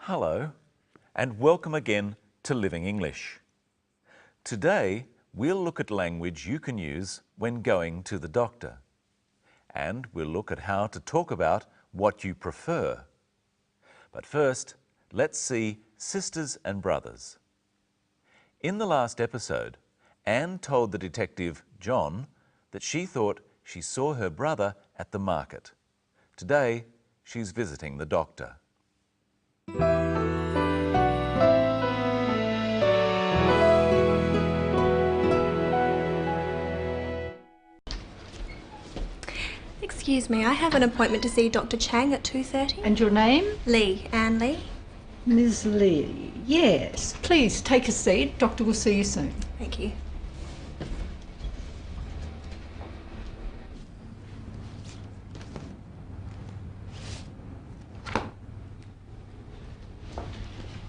Hello, and welcome again to Living English. Today, we'll look at language you can use when going to the doctor. And we'll look at how to talk about what you prefer. But first, let's see sisters and brothers. In the last episode, Anne told the detective, John, that she thought she saw her brother at the market. Today, she's visiting the doctor. Excuse me, I have an appointment to see Dr. Chang at 2:30. And your name? Lee, Anne Lee. Ms. Lee. Yes. Please take a seat. Doctor will see you soon. Thank you.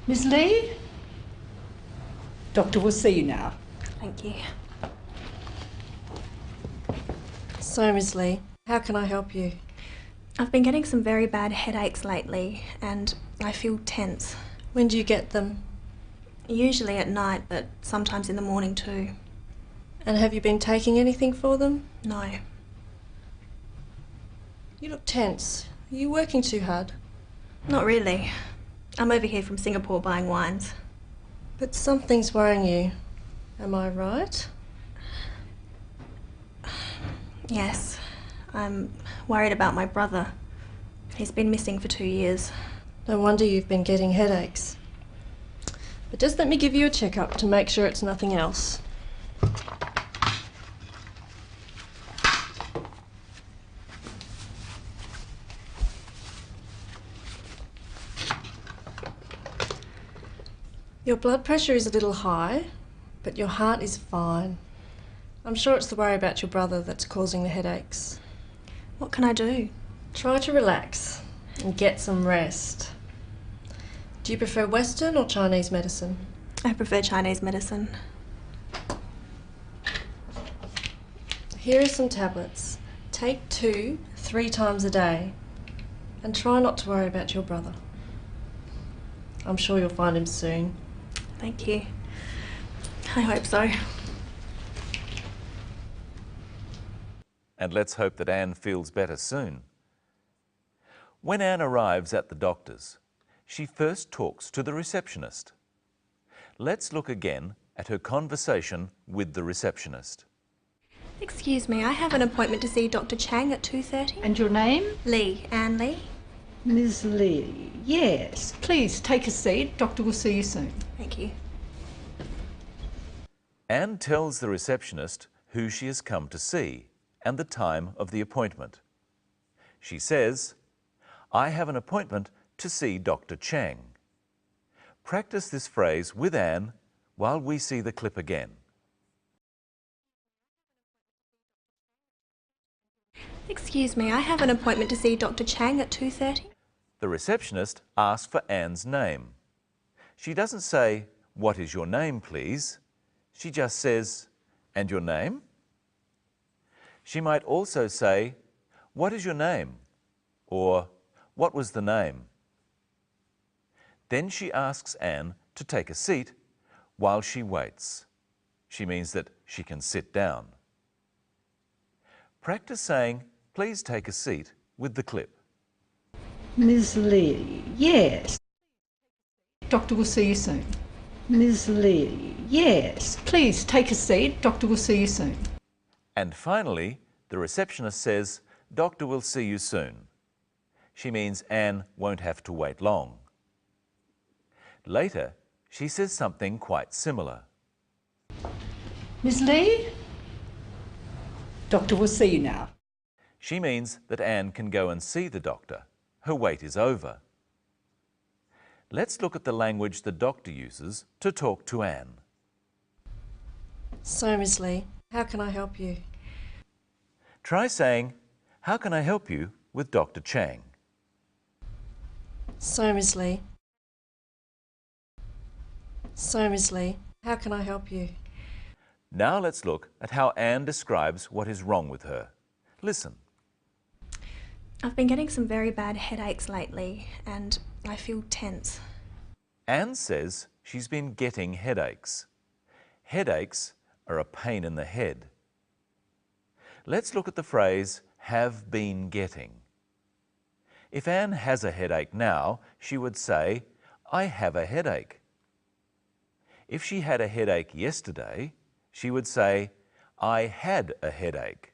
Ms. Lee? Doctor will see you now. Thank you. So, Ms. Lee, how can I help you? I've been getting some very bad headaches lately and I feel tense. When do you get them? Usually at night, but sometimes in the morning too. And have you been taking anything for them? No. You look tense. Are you working too hard? Not really. I'm over here from Singapore buying wines. But something's worrying you. Am I right? Yes. I'm worried about my brother. He's been missing for 2 years. No wonder you've been getting headaches. But just let me give you a checkup to make sure it's nothing else. Your blood pressure is a little high, but your heart is fine. I'm sure it's the worry about your brother that's causing the headaches. What can I do? Try to relax and get some rest. Do you prefer Western or Chinese medicine? I prefer Chinese medicine. Here are some tablets. Take 2 3 times a day and try not to worry about your brother. I'm sure you'll find him soon. Thank you. I hope so. And let's hope that Anne feels better soon. When Anne arrives at the doctor's, she first talks to the receptionist. Let's look again at her conversation with the receptionist. Excuse me, I have an appointment to see Dr. Chang at 2:30. And your name? Lee, Anne Lee. Ms. Lee. Yes. Please take a seat. Doctor will see you soon. Thank you. Anne tells the receptionist who she has come to see and the time of the appointment. She says, "I have an appointment to see Dr. Chang." Practice this phrase with Anne while we see the clip again. Excuse me, I have an appointment to see Dr. Chang at 2:30. The receptionist asks for Anne's name. She doesn't say, "What is your name, please?" She just says, "And your name?" She might also say, "What is your name?" or "What was the name?" Then she asks Anne to take a seat while she waits. She means that she can sit down. Practice saying, "Please take a seat" with the clip. Ms. Lee. Yes. Doctor will see you soon. Ms. Lee. Yes. Please take a seat. Doctor will see you soon. And finally, the receptionist says, "Doctor will see you soon." She means Anne won't have to wait long. Later, she says something quite similar. Ms. Lee? Doctor will see you now. She means that Anne can go and see the doctor. Her wait is over. Let's look at the language the doctor uses to talk to Anne. So, Ms. Lee, how can I help you? Try saying, "How can I help you with Dr. Chang?" So, Ms. Lee. So, Ms. Lee, how can I help you? Now let's look at how Anne describes what is wrong with her. Listen. I've been getting some very bad headaches lately and I feel tense. Anne says she's been getting headaches. Headaches are a pain in the head. Let's look at the phrase have been getting. If Anne has a headache now, she would say, I have a headache. If she had a headache yesterday, she would say, I had a headache.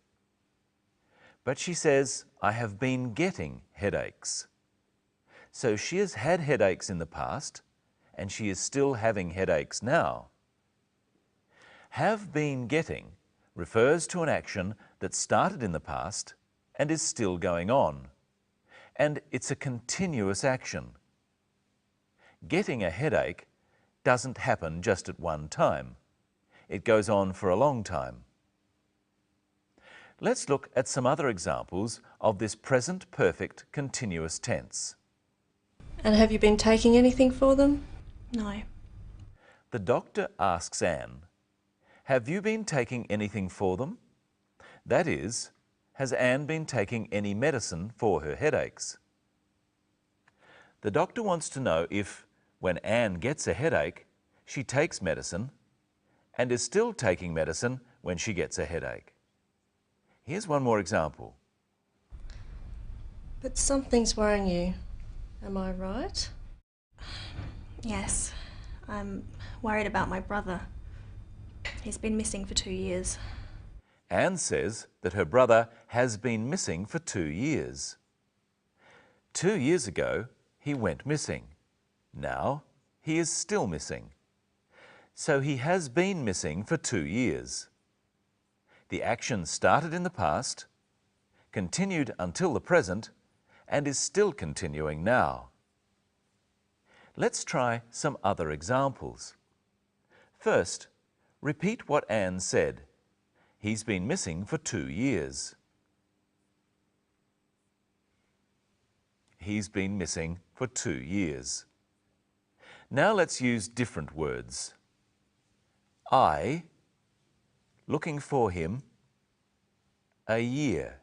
But she says, I have been getting headaches. So she has had headaches in the past, and she is still having headaches now. Have been getting refers to an action that started in the past and is still going on, and it's a continuous action. Getting a headache doesn't happen just at one time. It goes on for a long time. Let's look at some other examples of this present perfect continuous tense. And have you been taking anything for them? No. The doctor asks Anne, have you been taking anything for them? That is, has Anne been taking any medicine for her headaches? The doctor wants to know if, when Anne gets a headache, she takes medicine and is still taking medicine when she gets a headache. Here's one more example. But something's worrying you. Am I right? Yes, I'm worried about my brother. He's been missing for 2 years. Anne says that her brother has been missing for 2 years. 2 years ago, he went missing. Now, he is still missing. So he has been missing for 2 years. The action started in the past, continued until the present, and is still continuing now. Let's try some other examples. First, repeat what Anne said. He's been missing for 2 years. He's been missing for 2 years. Now let's use different words. I, looking for him, a year.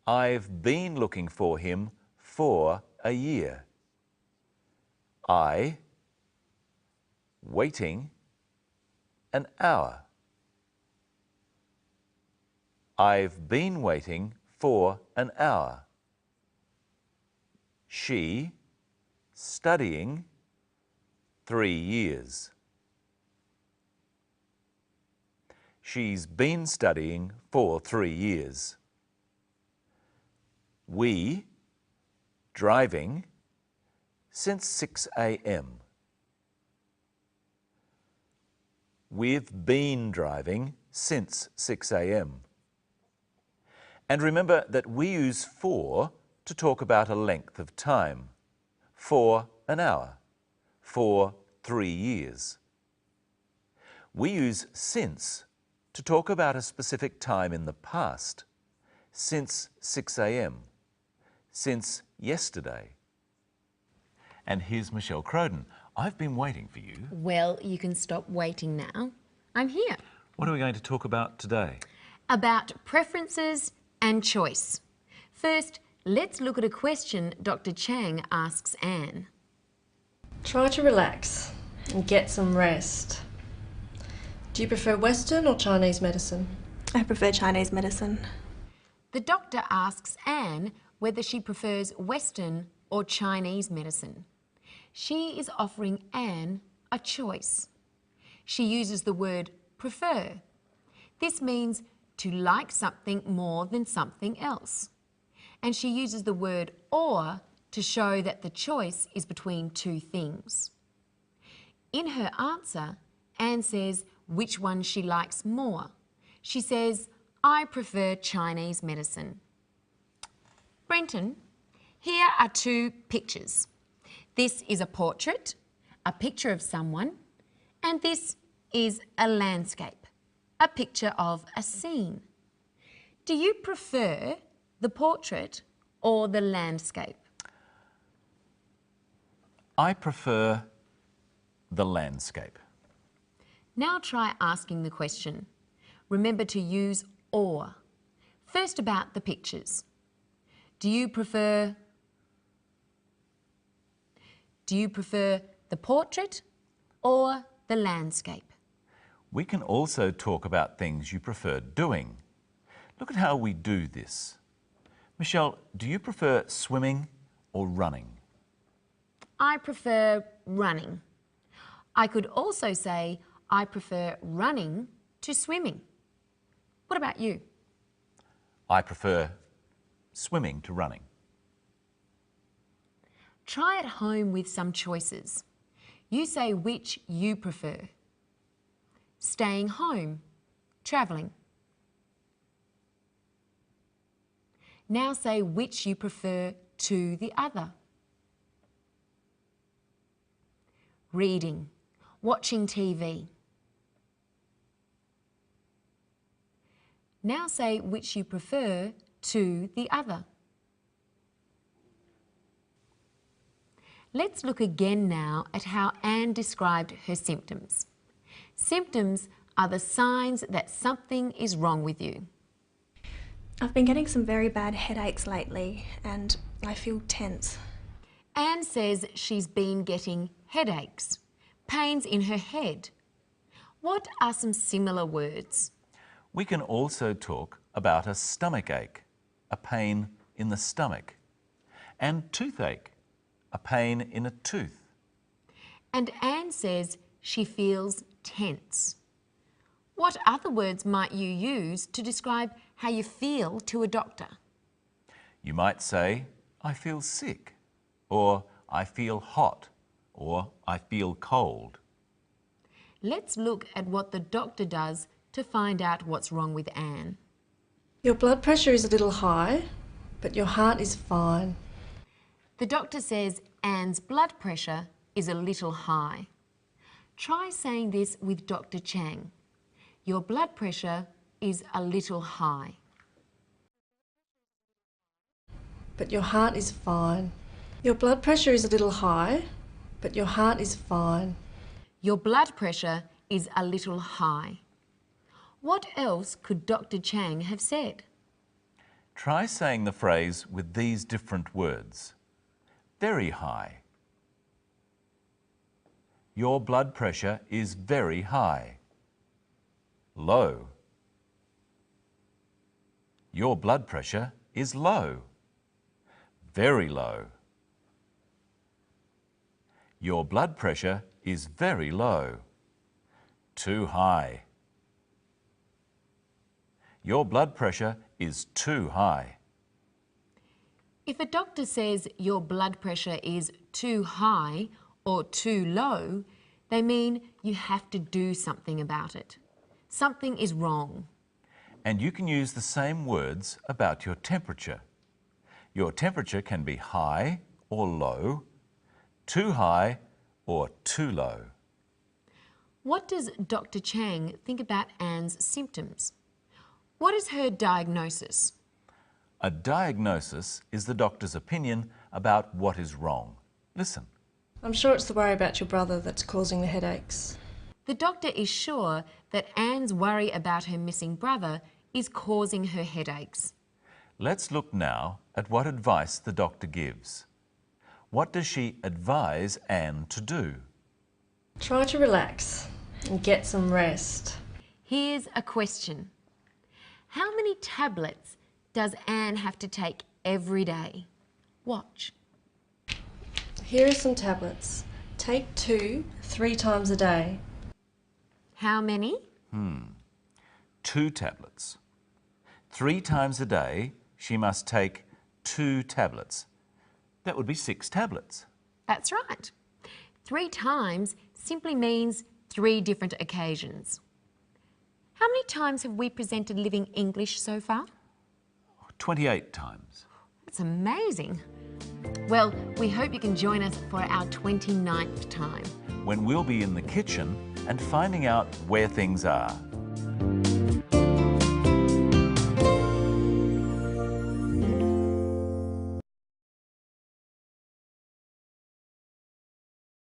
I've been looking for him for a year. I, waiting, an hour. I've been waiting for an hour. She, studying, 3 years. She's been studying for 3 years. We, driving, since 6 a.m. We've been driving since 6 a.m. And remember that we use for to talk about a length of time. For an hour. For 3 years. We use since to talk about a specific time in the past. Since 6 a.m. Since yesterday. And here's Michelle Croden. I've been waiting for you. Well, you can stop waiting now. I'm here. What are we going to talk about today? About preferences and choice. First, let's look at a question Dr. Chang asks Anne. Try to relax and get some rest. Do you prefer Western or Chinese medicine? I prefer Chinese medicine. The doctor asks Anne whether she prefers Western or Chinese medicine. She is offering Anne a choice. She uses the word prefer. This means to like something more than something else. And she uses the word or to show that the choice is between two things. In her answer, Anne says which one she likes more. She says, I prefer Chinese medicine. Brenton, here are 2 pictures. This is a portrait, a picture of someone, and this is a landscape, a picture of a scene. Do you prefer the portrait or the landscape? I prefer the landscape. Now try asking the question. Remember to use or. First about the pictures. Do you prefer Do you prefer the portrait or the landscape? We can also talk about things you prefer doing. Look at how we do this. Michelle, do you prefer swimming or running? I prefer running. I could also say I prefer running to swimming. What about you? I prefer swimming to running. Try at home with some choices. You say which you prefer. Staying home, travelling. Now say which you prefer to the other. Reading, watching TV. Now say which you prefer to the other. Let's look again now at how Anne described her symptoms. Symptoms are the signs that something is wrong with you. I've been getting some very bad headaches lately and I feel tense. Anne says she's been getting headaches, pains in her head. What are some similar words? We can also talk about a stomach ache, a pain in the stomach, and toothache, a pain in a tooth. And Anne says she feels tense. What other words might you use to describe how you feel to a doctor? You might say, I feel sick, or I feel hot, or I feel cold. Let's look at what the doctor does to find out what's wrong with Anne. Your blood pressure is a little high, but your heart is fine. The doctor says Anne's blood pressure is a little high. Try saying this with Dr. Chang. Your blood pressure is a little high. But your heart is fine. Your blood pressure is a little high, but your heart is fine. Your blood pressure is a little high. What else could Dr. Chang have said? Try saying the phrase with these different words. Very high. Your blood pressure is very high. Low. Your blood pressure is low. Very low. Your blood pressure is very low. Too high. Your blood pressure is too high. If a doctor says your blood pressure is too high or too low, they mean you have to do something about it. Something is wrong. And you can use the same words about your temperature. Your temperature can be high or low, too high or too low. What does Dr. Chang think about Anne's symptoms? What is her diagnosis? A diagnosis is the doctor's opinion about what is wrong. Listen. I'm sure it's the worry about your brother that's causing the headaches. The doctor is sure that Anne's worry about her missing brother is causing her headaches. Let's look now at what advice the doctor gives. What does she advise Anne to do? Try to relax and get some rest. Here's a question. How many tablets does Anne have to take every day? Watch. Here are some tablets. Take 2 3 times a day. How many? 2 tablets. 3 times a day, she must take 2 tablets. That would be 6 tablets. That's right. 3 times simply means 3 different occasions. How many times have we presented Living English so far? 28 times. That's amazing. Well, we hope you can join us for our 29th time. When we'll be in the kitchen and finding out where things are.